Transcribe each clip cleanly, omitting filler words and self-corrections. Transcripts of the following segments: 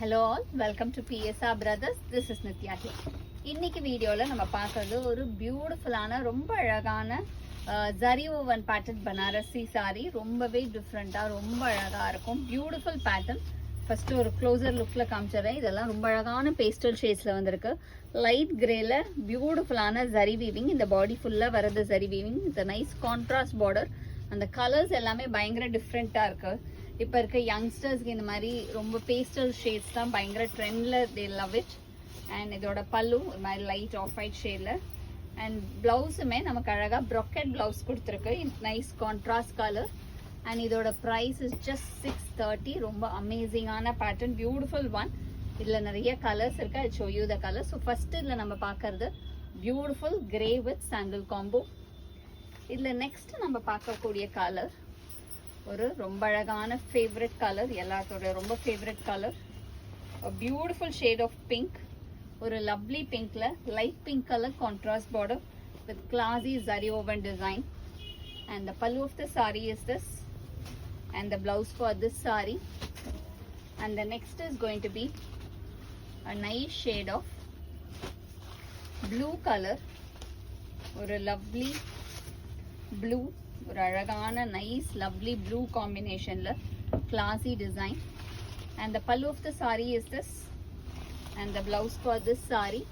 Hello all, welcome to PSR Brothers. This is Nitya here. இன்னைக்கு வீடியோல நம்ம பார்க்கிறது ஒரு பியூட்டிஃபுல்லான ரொம்ப அழகான zari woven pattern Banarasi saree. ரொம்பவே டிஃப்ரெண்டா ரொம்ப அழகா இருக்கும். Beautiful pattern. ஃபர்ஸ்ட் ஒரு க்ளோசர் லுக்ல காமிச்சறேன். இதெல்லாம் ரொம்ப அழகான பேஸ்டல் ஷேட்ஸ்ல வந்திருக்கு. லைட் கிரேல பியூட்டிஃபுல்லான ஜரி வீவிங். இந்த பாடி ஃபுல்லா வரது ஜரி வீவிங். இந்த நைஸ் கான்ட்ராஸ்ட் பார்டர். அந்த கலர்ஸ் எல்லாமே பயங்கர டிஃப்ரெண்டா இருக்கு. இப்போ இருக்க யங்ஸ்டர்ஸ்க்கு இந்த மாதிரி ரொம்ப பேஸ்டல் ஷேட்ஸ் தான் பயங்கர ட்ரெண்டில் தே லவ் இட். அண்ட் இதோட பல்லு ஒரு மாதிரி லைட் ஆஃப் ஒயிட் ஷேடில். அண்ட் ப்ளவுஸுமே நமக்கு அழகாக ப்ரொக்கெட் ப்ளவுஸ் கொடுத்துருக்கு. Nice contrast colour. அண்ட் இதோட ப்ரைஸ் இஸ் ஜஸ்ட் 630. ரொம்ப அமேசிங்கான பேட்டர்ன், பியூட்டிஃபுல் ஒன். இதில் நிறைய கலர்ஸ் இருக்கு. I show you the colour. So first இதில் நம்ம பார்க்கறது beautiful grey with sandal combo. இதில் நெக்ஸ்ட் நம்ம பார்க்கக்கூடிய கலர் ஒரு ரொம்ப அழகான ஃபேவரட் கலர், எல்லாத்தோட ரொம்ப favourite colour. Beautiful shade of pink. ஒரு லவ்லி பிங்க்ல light pink colour contrast border with classy zari woven design. And the pallu of the saree is this and the blouse for this saree. And the next is going to be a nice shade of blue color. ஒரு lovely blue, ஒரு அழகான nice lovely blue காம்பினேஷன்ல classy design. And the pallu of the saree is this and the blouse for this saree.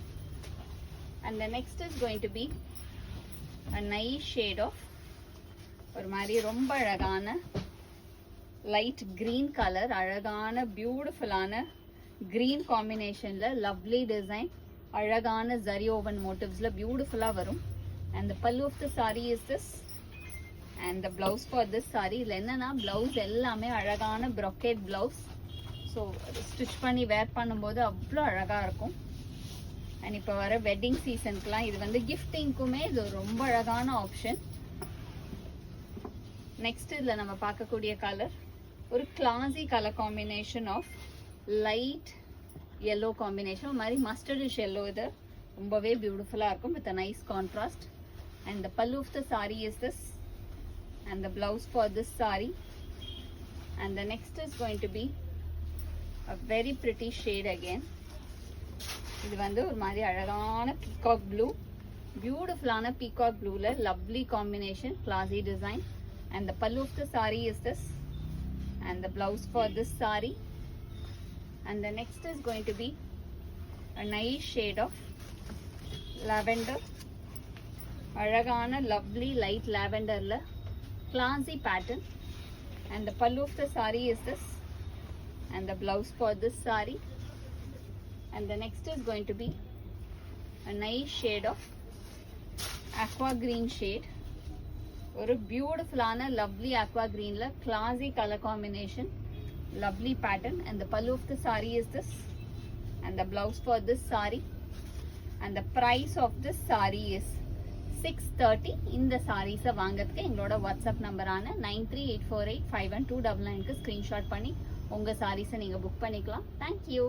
And the next is going to be a nice shade of ஒரு மாதிரி ரொம்ப அழகான light green colour. அழகான பியூட்டிஃபுல்லான green காம்பினேஷன்ல lovely design. அழகான zari oven மோட்டிவ்ஸ்ல பியூட்டிஃபுல்லா வரும். And the pallu of the saree is this and the blouse for this saree. இதில் என்னன்னா பிளவுஸ் எல்லாமே அழகான ப்ரொக்கேட் பிளவுஸ். ஸோ ஸ்டிச் பண்ணி வேர் பண்ணும்போது அவ்வளோ அழகாக இருக்கும். அண்ட் இப்போ வர வெட்டிங் சீசனுக்குலாம் இது வந்து கிஃப்டிங்க்குமே இது ரொம்ப அழகான ஆப்ஷன். நெக்ஸ்ட் இதில் நம்ம பார்க்கக்கூடிய கலர் ஒரு classy colour combination of light yellow combination. ஒரு மாதிரி மஸ்டர்டிஷ் எல்லோ. இது ரொம்பவே பியூட்டிஃபுல்லாக இருக்கும் with a nice contrast. And the pallu of the saree is this and the blouse for this saree. And the next is going to be a very pretty shade again. இது வந்து ஒரு மாதிரி அழகான peacock blue. பியூட்டிஃபுல்லான peacock ப்ளூல lovely combination, classy design. And the pallu of the saree is this and the blouse for this saree. And the next is going to be a nice shade of lavender. அழகான lovely light லாவெண்டர்ல classy pattern. And the pallu of the saree is this and the blouse for this saree. And the next is going to be a nice shade of aqua green shade. ஒரு பியூட்டிஃபுல்லான lovely aqua greenல classy color combination, lovely pattern. And the pallu of the saree is this and the blouse for this saree. And the price of this saree is 630. இந்த சாரீஸை வாங்கிறதுக்கு எங்களோட WhatsApp நம்பரான 9384851299க்கு screenshot பண்ணி உங்கள் சாரீஸை நீங்கள் book பண்ணிக்கலாம். Thank you.